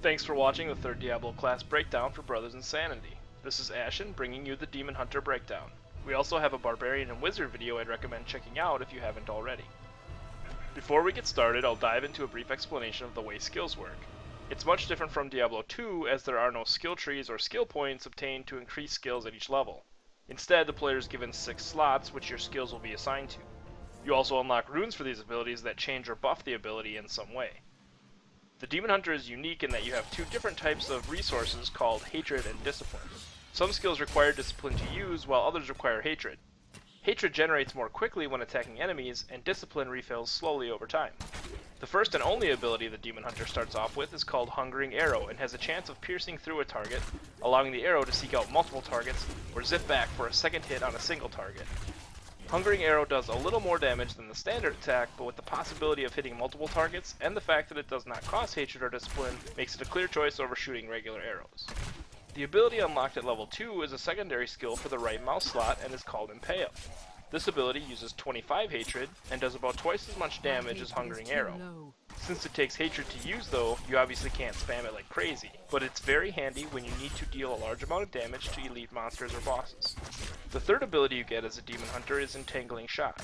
Thanks for watching the 3rd Diablo class breakdown for Brothers Insanity. This is Ashen bringing you the Demon Hunter breakdown. We also have a Barbarian and Wizard video I'd recommend checking out if you haven't already. Before we get started, I'll dive into a brief explanation of the way skills work. It's much different from Diablo 2 as there are no skill trees or skill points obtained to increase skills at each level. Instead, the player is given 6 slots which your skills will be assigned to. You also unlock runes for these abilities that change or buff the ability in some way. The Demon Hunter is unique in that you have 2 different types of resources called Hatred and Discipline. Some skills require Discipline to use, while others require Hatred. Hatred generates more quickly when attacking enemies, and Discipline refills slowly over time. The first and only ability the Demon Hunter starts off with is called Hungering Arrow, and has a chance of piercing through a target, allowing the arrow to seek out multiple targets, or zip back for a second hit on a single target. Hungering Arrow does a little more damage than the standard attack, but with the possibility of hitting multiple targets, and the fact that it does not cost Hatred or Discipline, makes it a clear choice over shooting regular arrows. The ability unlocked at level 2 is a secondary skill for the right mouse slot and is called Impale. This ability uses 25 Hatred, and does about twice as much damage as Hungering Arrow. Since it takes Hatred to use though, you obviously can't spam it like crazy, but it's very handy when you need to deal a large amount of damage to elite monsters or bosses. The third ability you get as a Demon Hunter is Entangling Shot.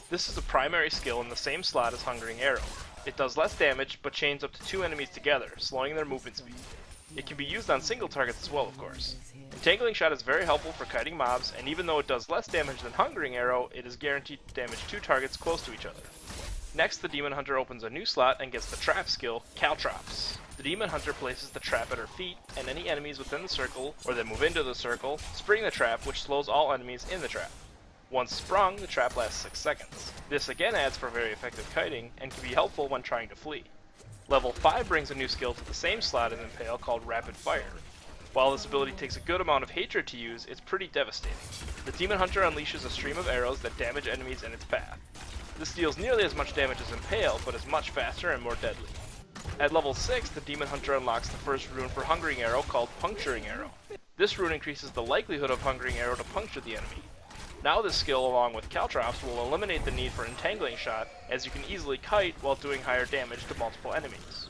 This is a primary skill in the same slot as Hungering Arrow. It does less damage, but chains up to 2 enemies together, slowing their movement speed. It can be used on single targets as well, of course. Entangling Shot is very helpful for kiting mobs, and even though it does less damage than Hungering Arrow, it is guaranteed to damage 2 targets close to each other. Next, the Demon Hunter opens a new slot and gets the trap skill, Caltrops. The Demon Hunter places the trap at her feet, and any enemies within the circle, or that move into the circle, spring the trap, which slows all enemies in the trap. Once sprung, the trap lasts 6 seconds. This again adds for very effective kiting, and can be helpful when trying to flee. Level 5 brings a new skill to the same slot as Impale called Rapid Fire. While this ability takes a good amount of Hatred to use, it's pretty devastating. The Demon Hunter unleashes a stream of arrows that damage enemies in its path. This deals nearly as much damage as Impale, but is much faster and more deadly. At level 6, the Demon Hunter unlocks the first rune for Hungering Arrow called Puncturing Arrow. This rune increases the likelihood of Hungering Arrow to puncture the enemy. Now this skill, along with Caltrops, will eliminate the need for Entangling Shot, as you can easily kite while doing higher damage to multiple enemies.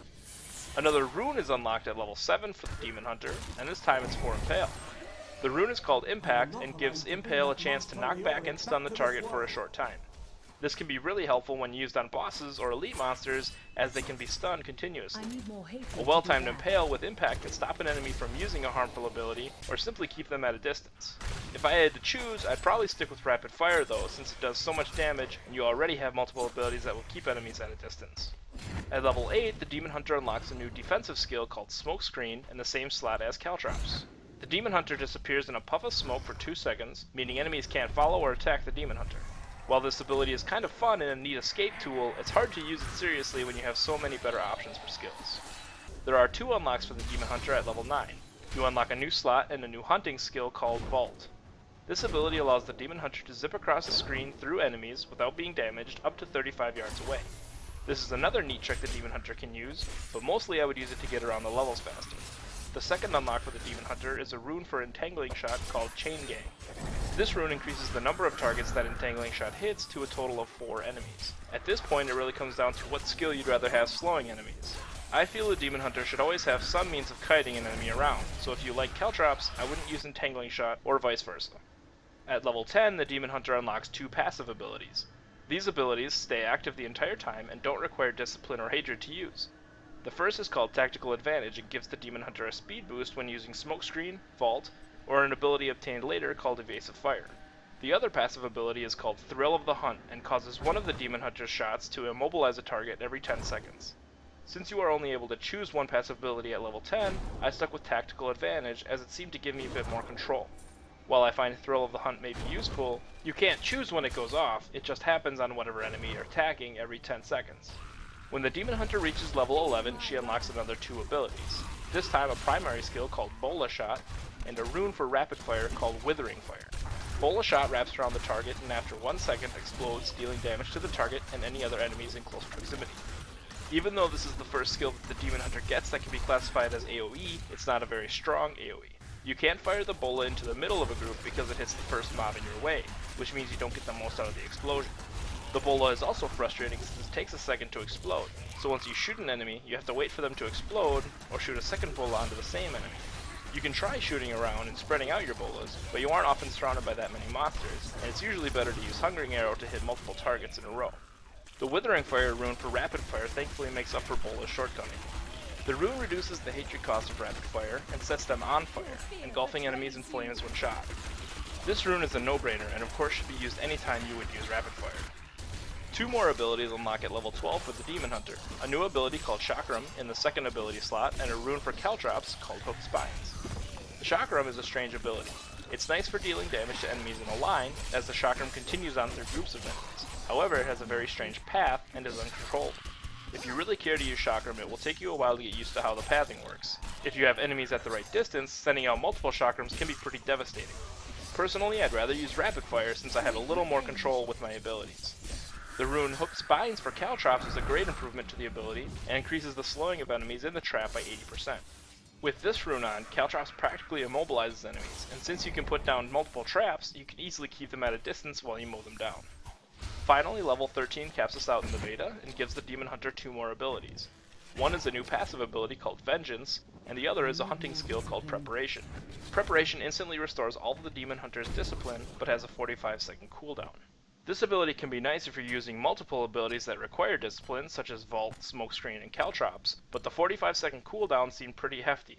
Another rune is unlocked at level 7 for the Demon Hunter, and this time it's for Impale. The rune is called Impact, and gives Impale a chance to knock back and stun the target for a short time. This can be really helpful when used on bosses or elite monsters, as they can be stunned continuously. A well-timed Impale with Impact can stop an enemy from using a harmful ability, or simply keep them at a distance. If I had to choose, I'd probably stick with Rapid Fire though, since it does so much damage, and you already have multiple abilities that will keep enemies at a distance. At level 8, the Demon Hunter unlocks a new defensive skill called Smokescreen in the same slot as Caltrops. The Demon Hunter disappears in a puff of smoke for 2 seconds, meaning enemies can't follow or attack the Demon Hunter. While this ability is kind of fun and a neat escape tool, it's hard to use it seriously when you have so many better options for skills. There are 2 unlocks for the Demon Hunter at level 9. You unlock a new slot and a new hunting skill called Vault. This ability allows the Demon Hunter to zip across the screen through enemies without being damaged up to 35 yards away. This is another neat trick the Demon Hunter can use, but mostly I would use it to get around the levels faster. The second unlock for the Demon Hunter is a rune for Entangling Shot called Chain Gang. This rune increases the number of targets that Entangling Shot hits to a total of 4 enemies. At this point, it really comes down to what skill you'd rather have slowing enemies. I feel the Demon Hunter should always have some means of kiting an enemy around, so if you like Caltrops, I wouldn't use Entangling Shot, or vice versa. At level 10, the Demon Hunter unlocks 2 passive abilities. These abilities stay active the entire time and don't require Discipline or Hatred to use. The first is called Tactical Advantage and gives the Demon Hunter a speed boost when using Smokescreen, Vault, or an ability obtained later called Evasive Fire. The other passive ability is called Thrill of the Hunt and causes one of the Demon Hunter's shots to immobilize a target every 10 seconds. Since you are only able to choose one passive ability at level 10, I stuck with Tactical Advantage as it seemed to give me a bit more control. While I find Thrill of the Hunt may be useful, you can't choose when it goes off, it just happens on whatever enemy you're attacking every 10 seconds. When the Demon Hunter reaches level 11, she unlocks another 2 abilities. This time a primary skill called Bola Shot, and a rune for Rapid Fire called Withering Fire. Bola Shot wraps around the target and after 1 second explodes, dealing damage to the target and any other enemies in close proximity. Even though this is the first skill that the Demon Hunter gets that can be classified as AoE, it's not a very strong AoE. You can't fire the Bola into the middle of a group because it hits the first mob in your way, which means you don't get the most out of the explosion. The bola is also frustrating since it takes a second to explode, so once you shoot an enemy, you have to wait for them to explode, or shoot a second bola onto the same enemy. You can try shooting around and spreading out your bolas, but you aren't often surrounded by that many monsters, and it's usually better to use Hungering Arrow to hit multiple targets in a row. The Withering Fire rune for rapid fire thankfully makes up for bola's shortcoming. The rune reduces the hatred cost of rapid fire and sets them on fire, engulfing enemies in flames when shot. This rune is a no-brainer and of course should be used anytime you would use rapid fire. 2 more abilities unlock at level 12 for the Demon Hunter, a new ability called Chakram in the second ability slot, and a rune for Caltrops called Hooked Spines. The Chakram is a strange ability. It's nice for dealing damage to enemies in a line, as the Chakram continues on through groups of enemies. However, it has a very strange path and is uncontrollable. If you really care to use Chakram, it will take you a while to get used to how the pathing works. If you have enemies at the right distance, sending out multiple Chakrams can be pretty devastating. Personally, I'd rather use Rapid Fire since I have a little more control with my abilities. The rune Hooked Spines for Caltrops is a great improvement to the ability, and increases the slowing of enemies in the trap by 80%. With this rune on, Caltrops practically immobilizes enemies, and since you can put down multiple traps, you can easily keep them at a distance while you mow them down. Finally, level 13 caps us out in the beta, and gives the Demon Hunter 2 more abilities. One is a new passive ability called Vengeance, and the other is a hunting skill called Preparation. Preparation instantly restores all of the Demon Hunter's discipline, but has a 45-second cooldown. This ability can be nice if you're using multiple abilities that require discipline, such as Vault, Smokescreen, and Caltrops, but the 45-second cooldown seemed pretty hefty.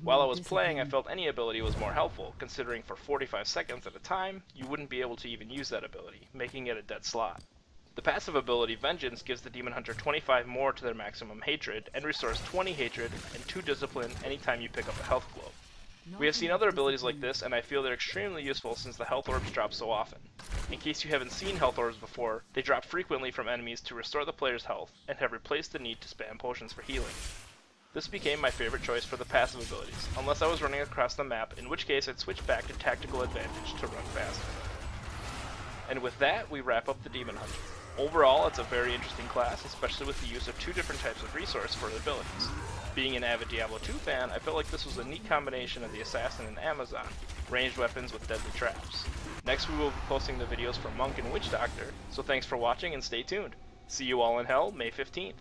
While I was playing, I felt any ability was more helpful, considering for 45 seconds at a time, you wouldn't be able to even use that ability, making it a dead slot. The passive ability Vengeance gives the Demon Hunter 25 more to their maximum hatred, and restores 20 hatred and 2 discipline anytime you pick up a health globe. We have seen other abilities like this, and I feel they're extremely useful since the health orbs drop so often. In case you haven't seen health orbs before, they drop frequently from enemies to restore the player's health, and have replaced the need to spam potions for healing. This became my favorite choice for the passive abilities, unless I was running across the map, in which case I'd switch back to Tactical Advantage to run faster. And with that, we wrap up the Demon Hunter. Overall, it's a very interesting class, especially with the use of 2 different types of resource for abilities. Being an avid Diablo 2 fan, I felt like this was a neat combination of the Assassin and Amazon, ranged weapons with deadly traps. Next we will be posting the videos for Monk and Witch Doctor, so thanks for watching and stay tuned. See you all in Hell, May 15th.